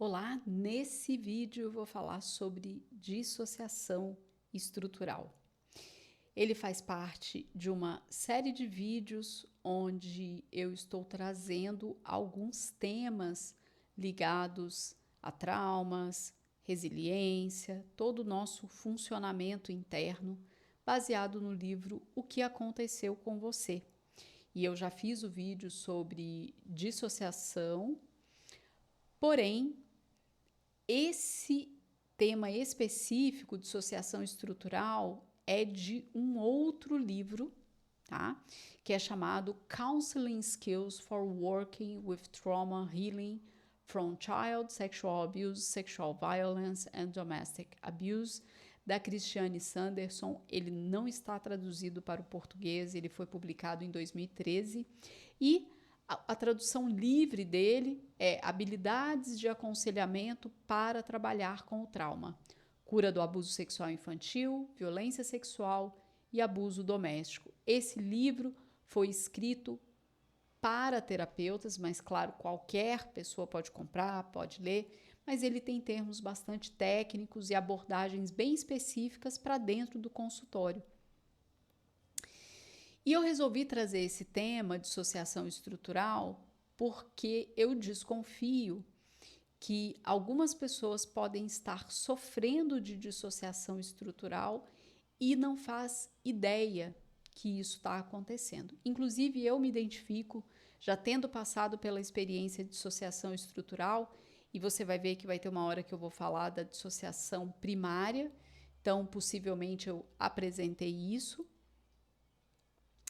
Olá, nesse vídeo eu vou falar sobre dissociação estrutural. Ele faz parte de uma série de vídeos onde eu estou trazendo alguns temas ligados a traumas, resiliência, todo o nosso funcionamento interno, baseado no livro O que Aconteceu com Você. E eu já fiz o vídeo sobre dissociação, porém, esse tema específico de dissociação estrutural é de um outro livro, tá? Que é chamado Counseling Skills for Working with Trauma Healing from Child Sexual Abuse, Sexual Violence and Domestic Abuse, da Christiane Sanderson. Ele não está traduzido para o português, ele foi publicado em 2013 e a tradução livre dele é Habilidades de Aconselhamento para Trabalhar com o Trauma, Cura do Abuso Sexual Infantil, Violência Sexual e Abuso Doméstico. Esse livro foi escrito para terapeutas, mas claro, qualquer pessoa pode comprar, pode ler, mas ele tem termos bastante técnicos e abordagens bem específicas para dentro do consultório. E eu resolvi trazer esse tema de dissociação estrutural porque eu desconfio que algumas pessoas podem estar sofrendo de dissociação estrutural e não faz ideia que isso está acontecendo. Inclusive, eu me identifico já tendo passado pela experiência de dissociação estrutural, e você vai ver que vai ter uma hora que eu vou falar da dissociação primária, então possivelmente eu apresentei isso,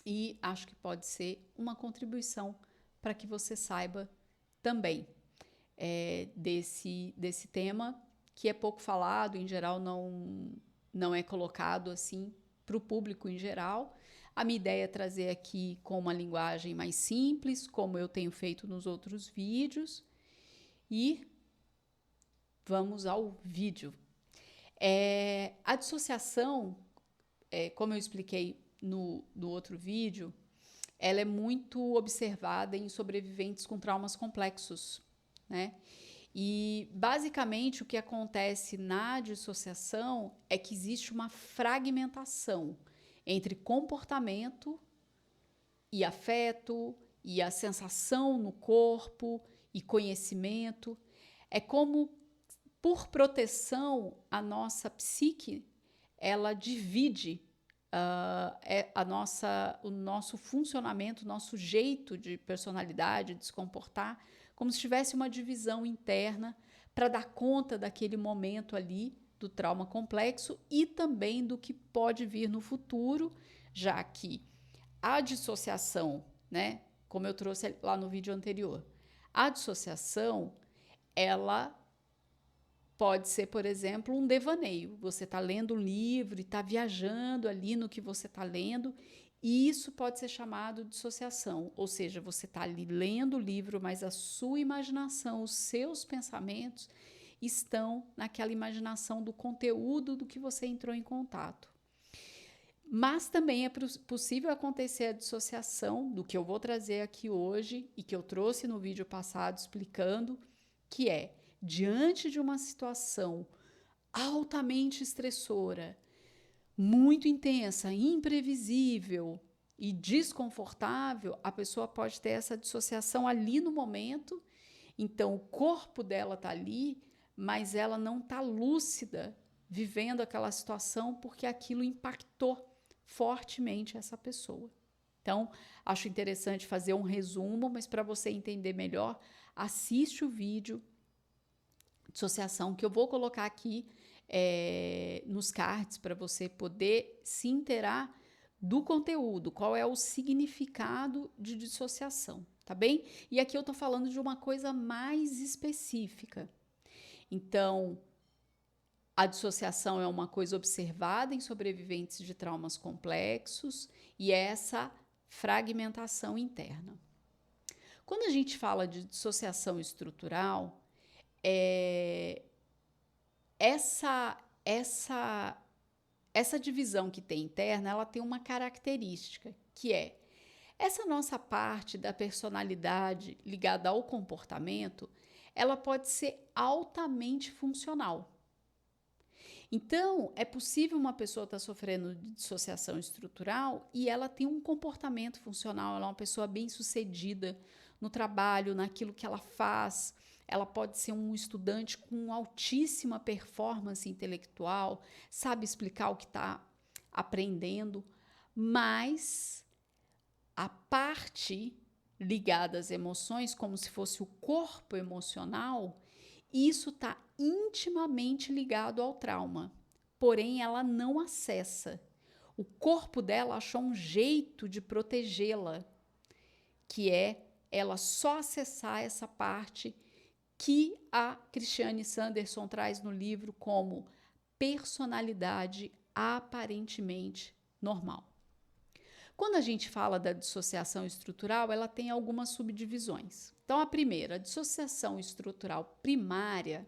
e acho que pode ser uma contribuição para que você saiba também desse tema, que é pouco falado, em geral não é colocado assim para o público em geral. A minha ideia é trazer aqui com uma linguagem mais simples, como eu tenho feito nos outros vídeos, e vamos ao vídeo. A dissociação, como eu expliquei no outro vídeo, ela é muito observada em sobreviventes com traumas complexos, né? E basicamente o que acontece na dissociação é que existe uma fragmentação entre comportamento e afeto e a sensação no corpo e conhecimento. É como, por proteção, a nossa psique ela divide o nosso funcionamento, o nosso jeito de personalidade, de se comportar, como se tivesse uma divisão interna para dar conta daquele momento ali do trauma complexo e também do que pode vir no futuro, já que a dissociação, né, como eu trouxe lá no vídeo anterior, a dissociação, ela pode ser, por exemplo, um devaneio. Você está lendo um livro e está viajando ali no que você está lendo, e isso pode ser chamado de dissociação. Ou seja, você está ali lendo o livro, mas a sua imaginação, os seus pensamentos estão naquela imaginação do conteúdo do que você entrou em contato. Mas também é possível acontecer a dissociação do que eu vou trazer aqui hoje e que eu trouxe no vídeo passado explicando, que é diante de uma situação altamente estressora, muito intensa, imprevisível e desconfortável, a pessoa pode ter essa dissociação ali no momento. Então, o corpo dela está ali, mas ela não está lúcida vivendo aquela situação porque aquilo impactou fortemente essa pessoa. Então, acho interessante fazer um resumo, mas para você entender melhor, assiste o vídeo dissociação que eu vou colocar aqui nos cards para você poder se inteirar do conteúdo, qual é o significado de dissociação, tá bem? E aqui eu tô falando de uma coisa mais específica. Então, a dissociação é uma coisa observada em sobreviventes de traumas complexos e é essa fragmentação interna. Quando a gente fala de dissociação estrutural, essa divisão que tem interna, ela tem uma característica, que é essa nossa parte da personalidade ligada ao comportamento, ela pode ser altamente funcional. Então, é possível uma pessoa estar sofrendo de dissociação estrutural e ela tem um comportamento funcional, ela é uma pessoa bem-sucedida no trabalho, naquilo que ela faz. Ela pode ser um estudante com altíssima performance intelectual, sabe explicar o que está aprendendo, mas a parte ligada às emoções, como se fosse o corpo emocional, isso está intimamente ligado ao trauma, porém ela não acessa. O corpo dela achou um jeito de protegê-la, que é ela só acessar essa parte que a Christiane Sanderson traz no livro como personalidade aparentemente normal. Quando a gente fala da dissociação estrutural, ela tem algumas subdivisões. Então, a primeira, a dissociação estrutural primária,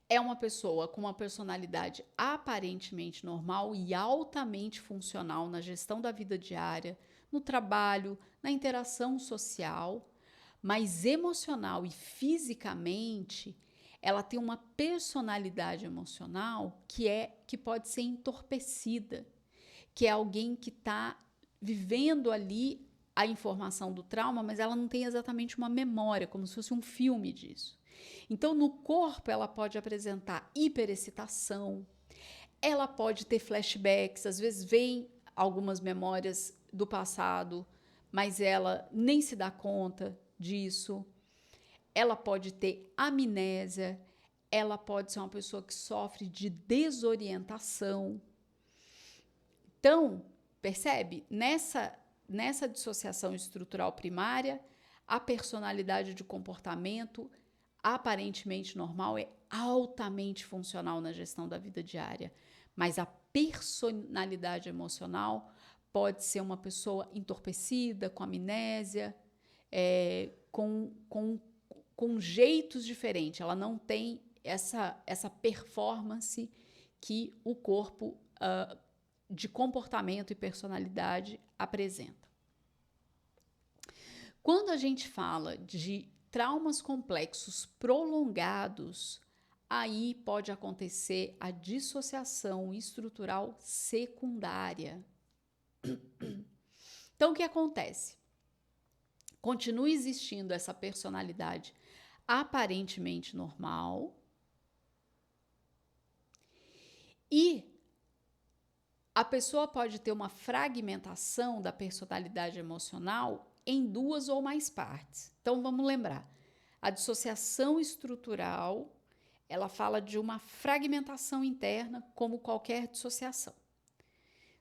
é uma pessoa com uma personalidade aparentemente normal e altamente funcional na gestão da vida diária, no trabalho, na interação social, mas emocional e fisicamente, ela tem uma personalidade emocional que pode ser entorpecida, que é alguém que está vivendo ali a informação do trauma, mas ela não tem exatamente uma memória, como se fosse um filme disso. Então, no corpo, ela pode apresentar hiperexcitação, ela pode ter flashbacks, às vezes vem algumas memórias do passado, mas ela nem se dá conta disso. Ela pode ter amnésia, ela pode ser uma pessoa que sofre de desorientação. Então, percebe? Nessa dissociação estrutural primária, a personalidade de comportamento aparentemente normal é altamente funcional na gestão da vida diária, mas a personalidade emocional pode ser uma pessoa entorpecida, com amnésia, com jeitos diferentes. Ela não tem essa performance que o corpo de comportamento e personalidade apresenta. Quando a gente fala de traumas complexos prolongados, aí pode acontecer a dissociação estrutural secundária. Então, o que acontece? Continua existindo essa personalidade aparentemente normal e a pessoa pode ter uma fragmentação da personalidade emocional em duas ou mais partes. Então, vamos lembrar. A dissociação estrutural, ela fala de uma fragmentação interna, como qualquer dissociação.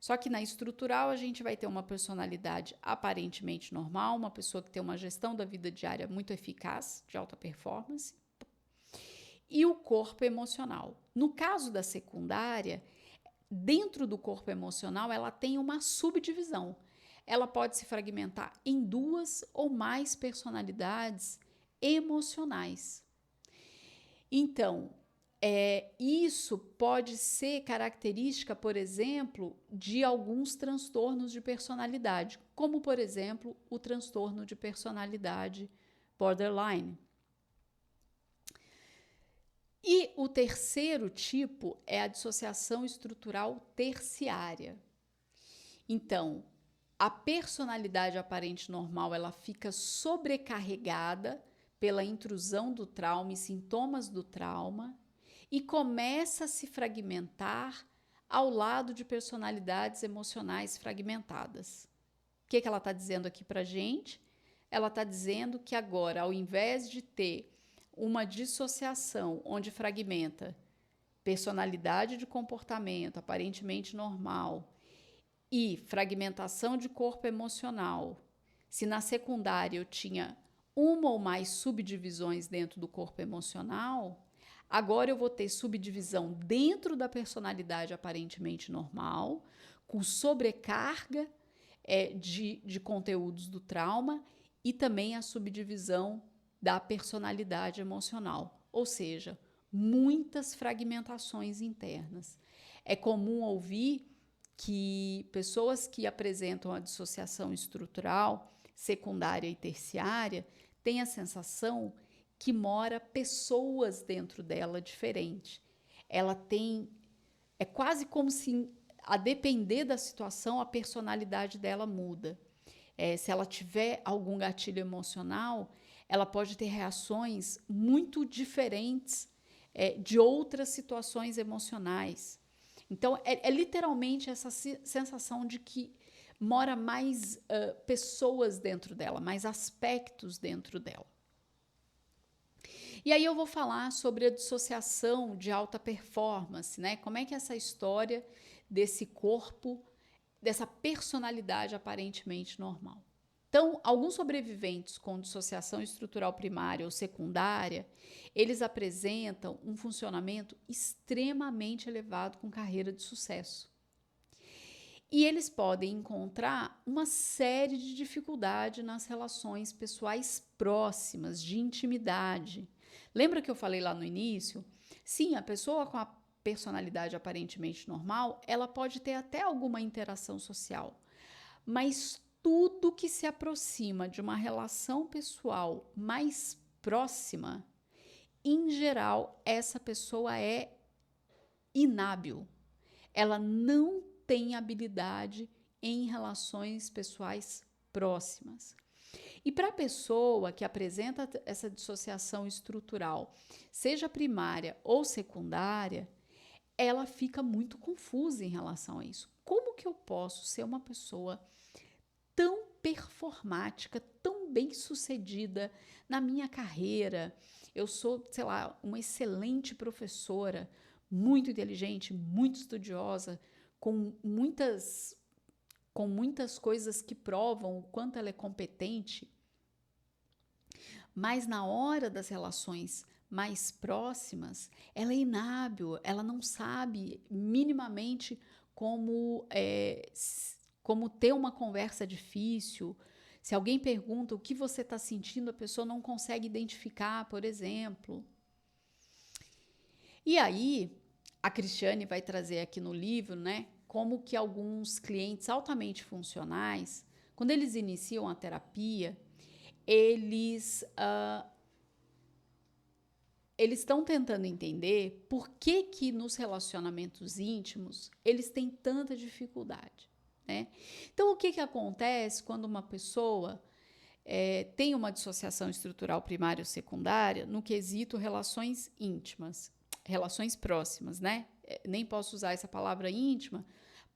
Só que na estrutural, a gente vai ter uma personalidade aparentemente normal, uma pessoa que tem uma gestão da vida diária muito eficaz, de alta performance, e o corpo emocional. No caso da secundária, dentro do corpo emocional, ela tem uma subdivisão. Ela pode se fragmentar em duas ou mais personalidades emocionais. Então, isso pode ser característica, por exemplo, de alguns transtornos de personalidade, como, por exemplo, o transtorno de personalidade borderline. E o terceiro tipo é a dissociação estrutural terciária. Então, a personalidade aparente normal, ela fica sobrecarregada pela intrusão do trauma e sintomas do trauma e começa a se fragmentar ao lado de personalidades emocionais fragmentadas. O que ela está dizendo aqui para a gente? Ela está dizendo que agora, ao invés de ter uma dissociação onde fragmenta personalidade de comportamento aparentemente normal e fragmentação de corpo emocional, se na secundária eu tinha uma ou mais subdivisões dentro do corpo emocional, agora eu vou ter subdivisão dentro da personalidade aparentemente normal, com sobrecarga de conteúdos do trauma e também a subdivisão da personalidade emocional, ou seja, muitas fragmentações internas. É comum ouvir que pessoas que apresentam a dissociação estrutural secundária e terciária têm a sensação que mora pessoas dentro dela diferentes. Ela tem, é quase como se, a depender da situação, a personalidade dela muda. Se ela tiver algum gatilho emocional, ela pode ter reações muito diferentes de outras situações emocionais. Então, é literalmente essa sensação de que mora mais pessoas dentro dela, mais aspectos dentro dela. E aí eu vou falar sobre a dissociação de alta performance, né? Como é que é essa história desse corpo, dessa personalidade aparentemente normal. Então, alguns sobreviventes com dissociação estrutural primária ou secundária, eles apresentam um funcionamento extremamente elevado com carreira de sucesso. E eles podem encontrar uma série de dificuldades nas relações pessoais próximas, de intimidade. Lembra que eu falei lá no início? Sim, a pessoa com a personalidade aparentemente normal, ela pode ter até alguma interação social, mas tudo que se aproxima de uma relação pessoal mais próxima, em geral, essa pessoa é inábil. Ela não tem habilidade em relações pessoais próximas. E para a pessoa que apresenta essa dissociação estrutural, seja primária ou secundária, ela fica muito confusa em relação a isso. Como que eu posso ser uma pessoa tão performática, tão bem-sucedida na minha carreira? Eu sou, sei lá, uma excelente professora, muito inteligente, muito estudiosa, com muitas coisas que provam o quanto ela é competente, mas na hora das relações mais próximas, ela é inábil, ela não sabe minimamente como ter uma conversa difícil. Se alguém pergunta o que você está sentindo, a pessoa não consegue identificar, por exemplo. E aí, a Cristiane vai trazer aqui no livro, né, como que alguns clientes altamente funcionais, quando eles iniciam a terapia, eles estão tentando entender por que nos relacionamentos íntimos eles têm tanta dificuldade, né? Então, o que acontece quando uma pessoa tem uma dissociação estrutural primária ou secundária no quesito relações íntimas, relações próximas, né? Nem posso usar essa palavra íntima,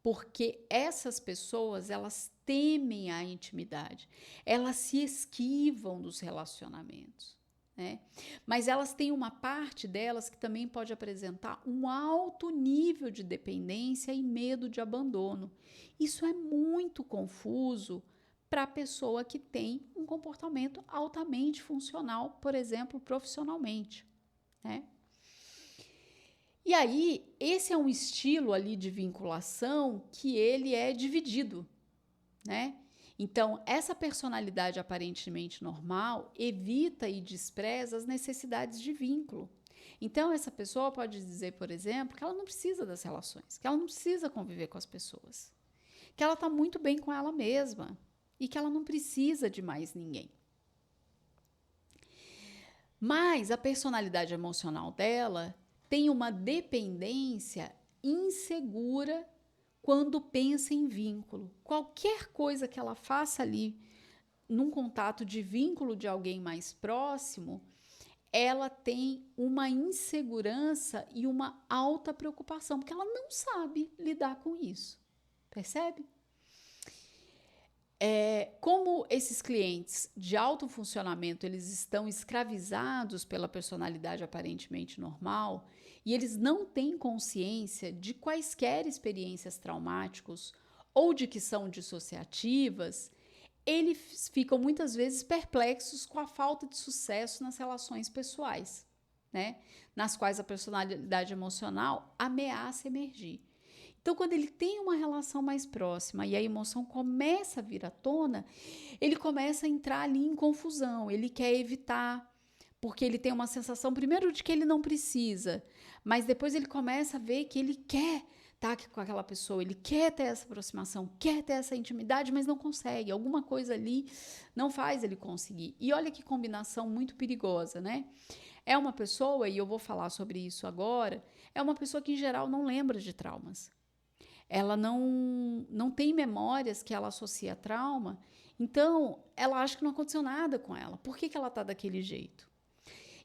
porque essas pessoas, elas temem a intimidade, elas se esquivam dos relacionamentos, né? Mas elas têm uma parte delas que também pode apresentar um alto nível de dependência e medo de abandono. Isso é muito confuso para a pessoa que tem um comportamento altamente funcional, por exemplo, profissionalmente, né? E aí, esse é um estilo ali de vinculação que ele é dividido, né? Então, essa personalidade aparentemente normal evita e despreza as necessidades de vínculo. Então, essa pessoa pode dizer, por exemplo, que ela não precisa das relações, que ela não precisa conviver com as pessoas, que ela está muito bem com ela mesma e que ela não precisa de mais ninguém. Mas a personalidade emocional dela tem uma dependência insegura quando pensa em vínculo. Qualquer coisa que ela faça ali num contato de vínculo de alguém mais próximo, ela tem uma insegurança e uma alta preocupação, porque ela não sabe lidar com isso. Percebe? Como esses clientes de alto funcionamento, eles estão escravizados pela personalidade aparentemente normal e eles não têm consciência de quaisquer experiências traumáticas ou de que são dissociativas, eles ficam muitas vezes perplexos com a falta de sucesso nas relações pessoais, né? Nas quais a personalidade emocional ameaça emergir. Então, quando ele tem uma relação mais próxima e a emoção começa a vir à tona, ele começa a entrar ali em confusão, ele quer evitar, porque ele tem uma sensação, primeiro, de que ele não precisa, mas depois ele começa a ver que ele quer tá com aquela pessoa, ele quer ter essa aproximação, quer ter essa intimidade, mas não consegue. Alguma coisa ali não faz ele conseguir. E olha que combinação muito perigosa, né? É uma pessoa, e eu vou falar sobre isso agora, é uma pessoa que em geral não lembra de traumas. Ela não tem memórias que ela associa a trauma, então ela acha que não aconteceu nada com ela. Por que ela está daquele jeito?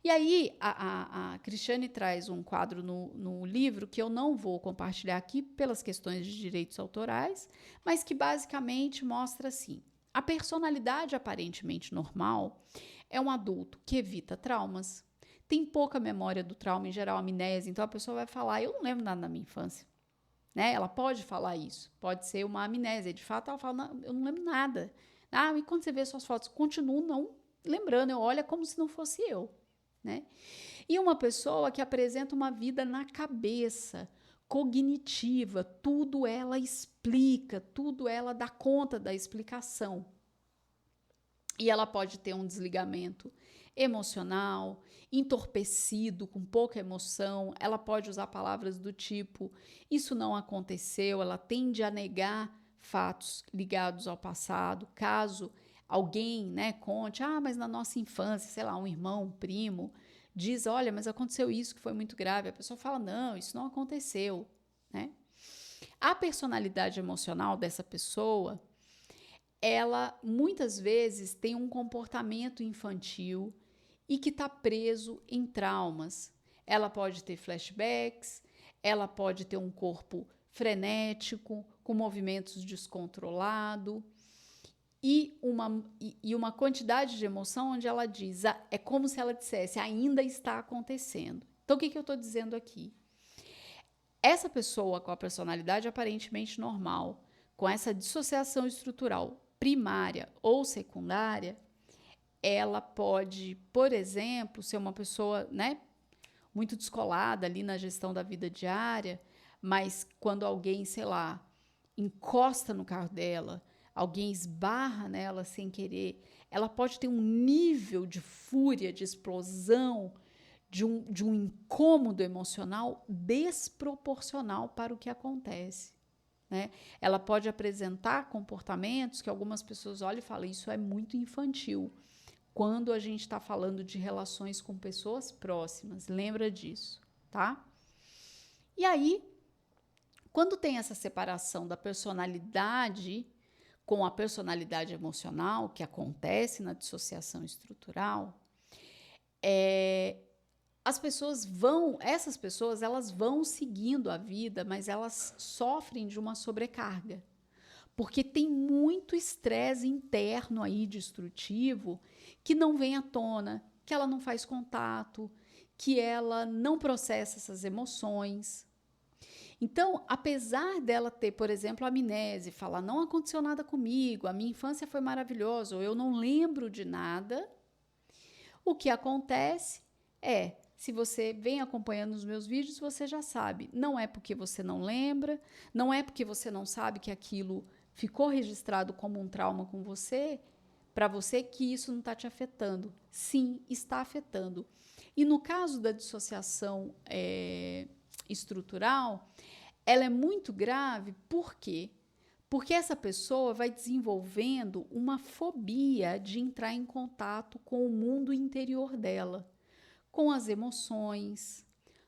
E aí, a Cristiane traz um quadro no livro que eu não vou compartilhar aqui pelas questões de direitos autorais, mas que basicamente mostra assim: a personalidade aparentemente normal é um adulto que evita traumas, tem pouca memória do trauma, em geral amnésia, então a pessoa vai falar: eu não lembro nada da minha infância. Né? Ela pode falar isso, pode ser uma amnésia. De fato, ela fala: não, eu não lembro nada. E quando você vê suas fotos, continuo não lembrando, eu olho como se não fosse eu. Né? E uma pessoa que apresenta uma vida na cabeça, cognitiva, tudo ela explica, tudo ela dá conta da explicação. E ela pode ter um desligamento emocional, entorpecido, com pouca emoção. Ela pode usar palavras do tipo: isso não aconteceu. Ela tende a negar fatos ligados ao passado, caso alguém, né, conte: mas na nossa infância, sei lá, um irmão, um primo, diz: olha, mas aconteceu isso que foi muito grave. A pessoa fala: não, isso não aconteceu, né? A personalidade emocional dessa pessoa, ela muitas vezes tem um comportamento infantil e que está preso em traumas. Ela pode ter flashbacks, ela pode ter um corpo frenético, com movimentos descontrolados e uma quantidade de emoção onde ela diz: é como se ela dissesse, ainda está acontecendo. Então, o que eu estou dizendo aqui? Essa pessoa com a personalidade aparentemente normal, com essa dissociação estrutural primária ou secundária, ela pode, por exemplo, ser uma pessoa, né, muito descolada ali na gestão da vida diária, mas quando alguém, sei lá, encosta no carro dela, alguém esbarra nela sem querer, ela pode ter um nível de fúria, de explosão, de um incômodo emocional desproporcional para o que acontece. Né? Ela pode apresentar comportamentos que algumas pessoas olham e falam: isso é muito infantil. Quando a gente está falando de relações com pessoas próximas, lembra disso, tá? E aí, quando tem essa separação da personalidade com a personalidade emocional, que acontece na dissociação estrutural, essas pessoas, elas vão seguindo a vida, mas elas sofrem de uma sobrecarga, porque tem muito estresse interno aí destrutivo que não vem à tona, que ela não faz contato, que ela não processa essas emoções. Então, apesar dela ter, por exemplo, amnésia, falar: não aconteceu nada comigo, a minha infância foi maravilhosa, ou eu não lembro de nada, o que acontece é, se você vem acompanhando os meus vídeos, você já sabe, não é porque você não lembra, não é porque você não sabe que aquilo ficou registrado como um trauma com você, para você, que isso não está te afetando. Sim, está afetando. E no caso da dissociação estrutural, ela é muito grave, por quê? Porque essa pessoa vai desenvolvendo uma fobia de entrar em contato com o mundo interior dela, com as emoções,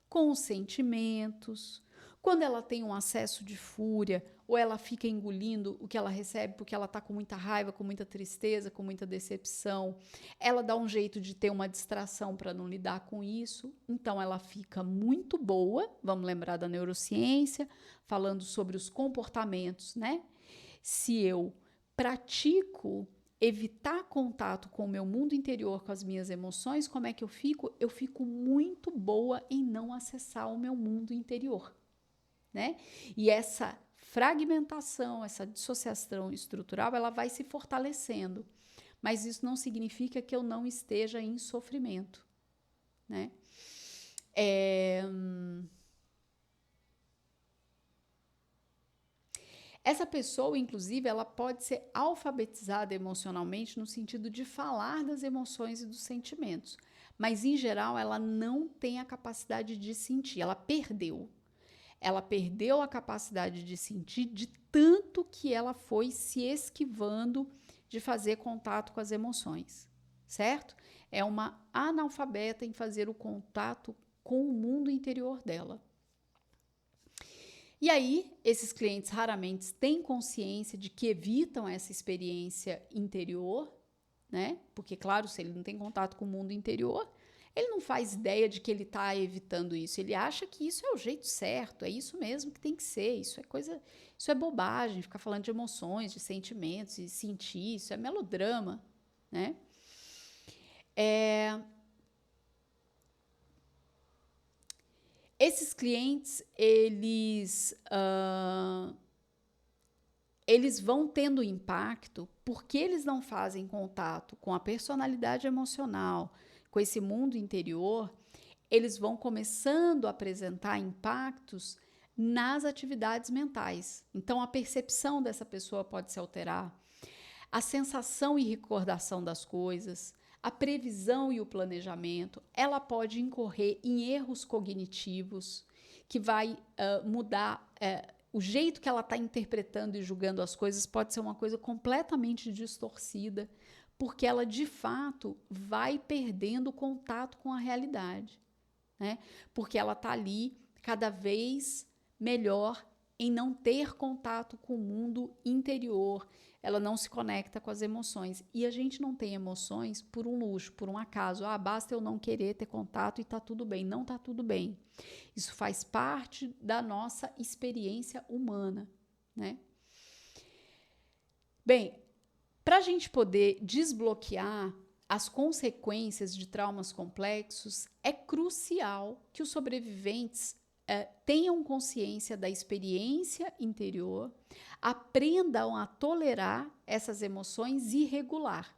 com os sentimentos. Quando ela tem um acesso de fúria, ou ela fica engolindo o que ela recebe porque ela está com muita raiva, com muita tristeza, com muita decepção, ela dá um jeito de ter uma distração para não lidar com isso. Então ela fica muito boa, vamos lembrar da neurociência, falando sobre os comportamentos, né? Se eu pratico evitar contato com o meu mundo interior, com as minhas emoções, como é que eu fico? Eu fico muito boa em não acessar o meu mundo interior, né? E essa fragmentação, essa dissociação estrutural, ela vai se fortalecendo. Mas isso não significa que eu não esteja em sofrimento, né? Essa pessoa, inclusive, ela pode ser alfabetizada emocionalmente no sentido de falar das emoções e dos sentimentos, mas em geral ela não tem a capacidade de sentir, ela perdeu. Ela perdeu a capacidade de sentir de tanto que ela foi se esquivando de fazer contato com as emoções, certo? É uma analfabeta em fazer o contato com o mundo interior dela. E aí, esses clientes raramente têm consciência de que evitam essa experiência interior, né? Porque, claro, se ele não tem contato com o mundo interior, ele não faz ideia de que ele está evitando isso. Ele acha que isso é o jeito certo, é isso mesmo que tem que ser. Isso é coisa, isso é bobagem. Ficar falando de emoções, de sentimentos, de sentir, isso é melodrama, né? Esses clientes, eles vão tendo impacto porque eles não fazem contato com a personalidade emocional, com esse mundo interior. Eles vão começando a apresentar impactos nas atividades mentais. Então, a percepção dessa pessoa pode se alterar, a sensação e recordação das coisas, a previsão e o planejamento, ela pode incorrer em erros cognitivos que vai mudar o jeito que ela está interpretando e julgando as coisas. Pode ser uma coisa completamente distorcida, porque ela de fato vai perdendo contato com a realidade, né? Porque ela está ali cada vez melhor em não ter contato com o mundo interior. Ela não se conecta com as emoções. E a gente não tem emoções por um luxo, por um acaso. Ah, basta eu não querer ter contato e tá tudo bem. Não tá tudo bem. Isso faz parte da nossa experiência humana, né? Bem, para a gente poder desbloquear as consequências de traumas complexos, é crucial que os sobreviventes tenham consciência da experiência interior, aprendam a tolerar essas emoções e regular,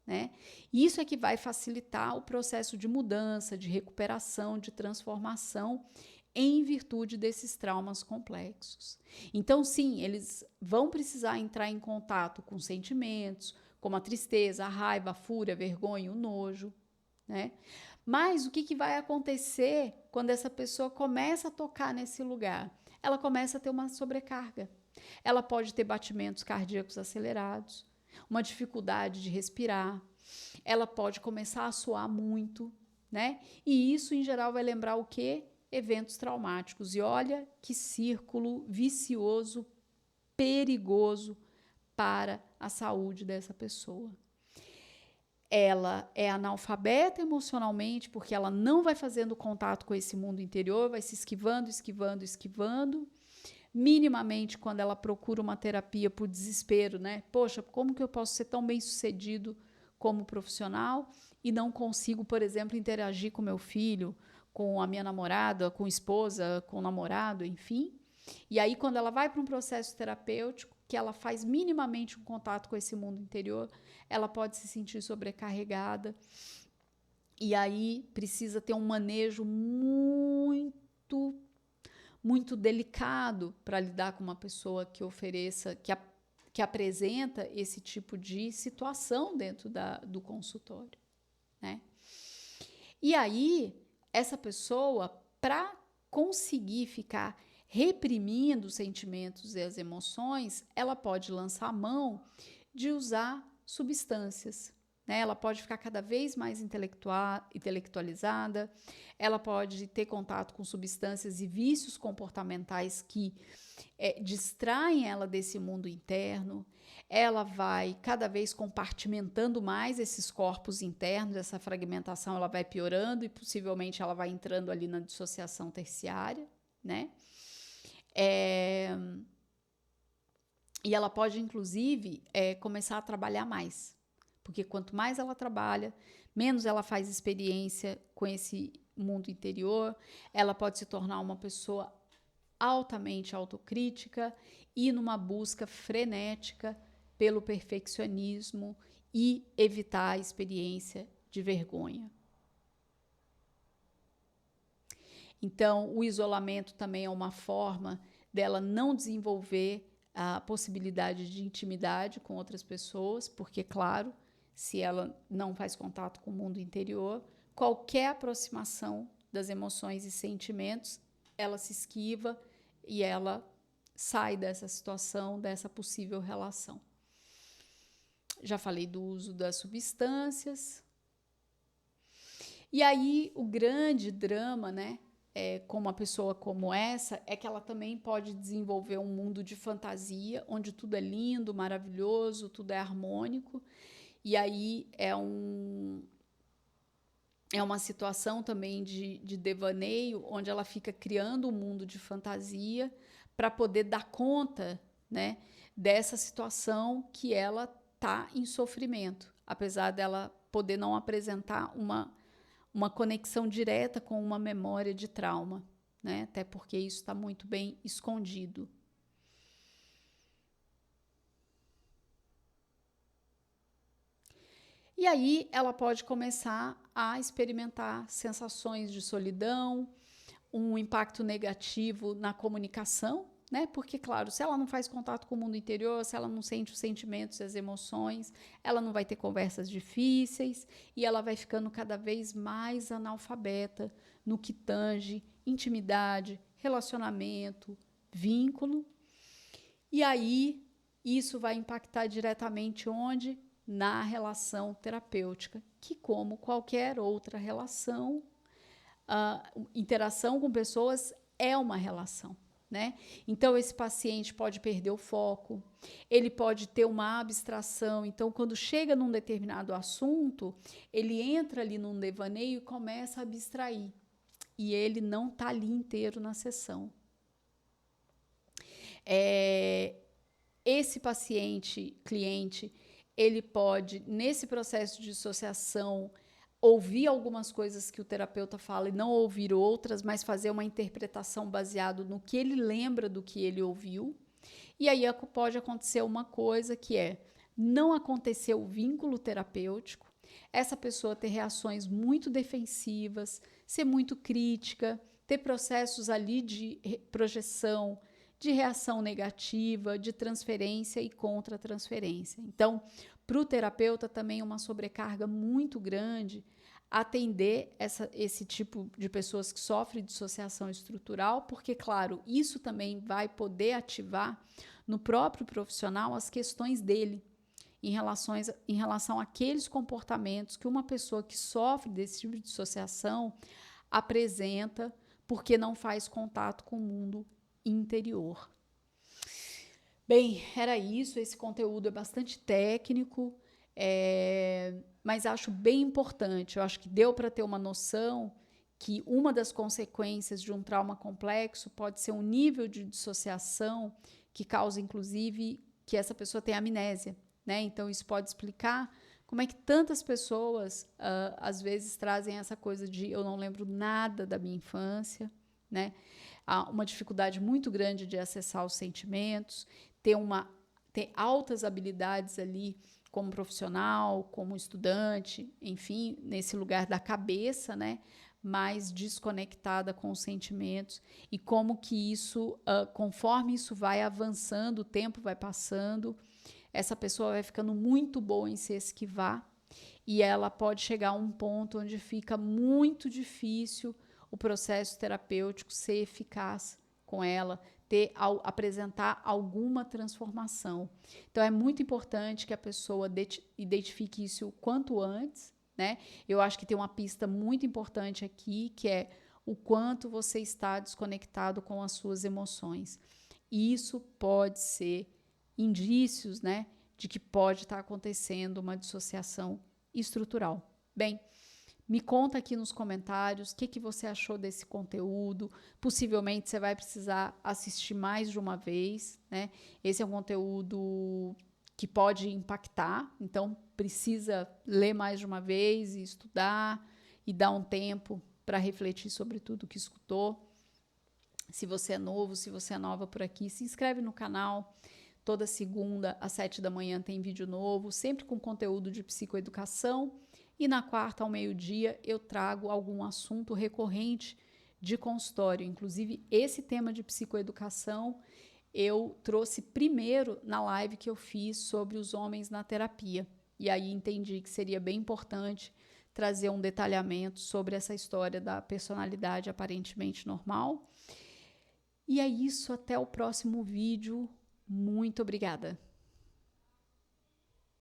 né? Isso é que vai facilitar o processo de mudança, de recuperação, de transformação em virtude desses traumas complexos. Então, sim, eles vão precisar entrar em contato com sentimentos, como a tristeza, a raiva, a fúria, a vergonha, o nojo, né? Mas o que vai acontecer quando essa pessoa começa a tocar nesse lugar? Ela começa a ter uma sobrecarga. Ela pode ter batimentos cardíacos acelerados, uma dificuldade de respirar. Ela pode começar a suar muito, né? E isso, em geral, vai lembrar o quê? Eventos traumáticos. E olha que círculo vicioso, perigoso para a saúde dessa pessoa. Ela é analfabeta emocionalmente porque ela não vai fazendo contato com esse mundo interior, vai se esquivando, esquivando, esquivando. Minimamente, quando ela procura uma terapia por desespero, né? Poxa, como que eu posso ser tão bem sucedido como profissional e não consigo, por exemplo, interagir com meu filho, com a minha namorada, com a esposa, com o namorado, enfim. E aí, quando ela vai para um processo terapêutico, que ela faz minimamente um contato com esse mundo interior, ela pode se sentir sobrecarregada. E aí precisa ter um manejo muito delicado para lidar com uma pessoa que ofereça, que apresenta esse tipo de situação dentro do consultório, né? E aí, essa pessoa, para conseguir ficar reprimindo os sentimentos e as emoções, ela pode lançar mão de usar substâncias, né? Ela pode ficar cada vez mais intelectualizada, ela pode ter contato com substâncias e vícios comportamentais que distraem ela desse mundo interno. Ela vai cada vez compartimentando mais esses corpos internos, essa fragmentação ela vai piorando e possivelmente ela vai entrando ali na dissociação terciária, né? E ela pode, inclusive, começar a trabalhar mais, porque quanto mais ela trabalha, menos ela faz experiência com esse mundo interior, ela pode se tornar uma pessoa altamente autocrítica e numa busca frenética pelo perfeccionismo e evitar a experiência de vergonha. Então, o isolamento também é uma forma dela não desenvolver a possibilidade de intimidade com outras pessoas, porque, claro, se ela não faz contato com o mundo interior, qualquer aproximação das emoções e sentimentos, ela se esquiva e ela sai dessa situação, dessa possível relação. Já falei do uso das substâncias. E aí, o grande drama, né, com uma pessoa como essa, é que ela também pode desenvolver um mundo de fantasia, onde tudo é lindo, maravilhoso, tudo é harmônico. E aí é uma situação também de devaneio, onde ela fica criando um mundo de fantasia para poder dar conta, né, dessa situação que ela está em sofrimento, apesar dela poder não apresentar uma conexão direta com uma memória de trauma, né, até porque isso está muito bem escondido. E aí ela pode começar a experimentar sensações de solidão, um impacto negativo na comunicação, né? Porque, claro, se ela não faz contato com o mundo interior, se ela não sente os sentimentos e as emoções, ela não vai ter conversas difíceis e ela vai ficando cada vez mais analfabeta no que tange intimidade, relacionamento, vínculo. E aí isso vai impactar diretamente onde? Na relação terapêutica, que, como qualquer outra relação, interação com pessoas é uma relação, né? Então, esse paciente pode perder o foco, ele pode ter uma abstração. Então, quando chega num determinado assunto, ele entra ali num devaneio e começa a abstrair. E ele não está ali inteiro na sessão. Esse cliente, ele pode, nesse processo de dissociação, ouvir algumas coisas que o terapeuta fala e não ouvir outras, mas fazer uma interpretação baseada no que ele lembra do que ele ouviu. E aí pode acontecer uma coisa que não acontecer o vínculo terapêutico, essa pessoa ter reações muito defensivas, ser muito crítica, ter processos ali de projeção, de reação negativa, de transferência e contra-transferência. Então, para o terapeuta também é uma sobrecarga muito grande atender esse tipo de pessoas que sofrem dissociação estrutural, porque, claro, isso também vai poder ativar no próprio profissional as questões dele em relação àqueles comportamentos que uma pessoa que sofre desse tipo de dissociação apresenta porque não faz contato com o mundo interior. Bem, era isso. Esse conteúdo é bastante técnico, mas acho bem importante. Eu acho que deu para ter uma noção que uma das consequências de um trauma complexo pode ser um nível de dissociação que causa, inclusive, que essa pessoa tenha amnésia, né? Então, isso pode explicar como é que tantas pessoas, às vezes, trazem essa coisa de eu não lembro nada da minha infância, né? Há uma dificuldade muito grande de acessar os sentimentos, ter altas habilidades ali como profissional, como estudante, enfim, nesse lugar da cabeça, né? Mais desconectada com os sentimentos, e como que isso, conforme isso vai avançando, o tempo vai passando, essa pessoa vai ficando muito boa em se esquivar e ela pode chegar a um ponto onde fica muito difícil o processo terapêutico ser eficaz com ela, apresentar alguma transformação. Então, é muito importante que a pessoa identifique isso o quanto antes, né? Eu acho que tem uma pista muito importante aqui, que é o quanto você está desconectado com as suas emoções. E isso pode ser indícios, né, de que pode estar acontecendo uma dissociação estrutural. Bem, me conta aqui nos comentários o que você achou desse conteúdo. Possivelmente você vai precisar assistir mais de uma vez, né? Esse é um conteúdo que pode impactar, então precisa ler mais de uma vez e estudar e dar um tempo para refletir sobre tudo que escutou. Se você é novo, se você é nova por aqui, se inscreve no canal. Toda segunda às 7 da manhã tem vídeo novo, sempre com conteúdo de psicoeducação. E na quarta ao meio-dia eu trago algum assunto recorrente de consultório. Inclusive, esse tema de psicoeducação eu trouxe primeiro na live que eu fiz sobre os homens na terapia. E aí entendi que seria bem importante trazer um detalhamento sobre essa história da personalidade aparentemente normal. E é isso, até o próximo vídeo. Muito obrigada!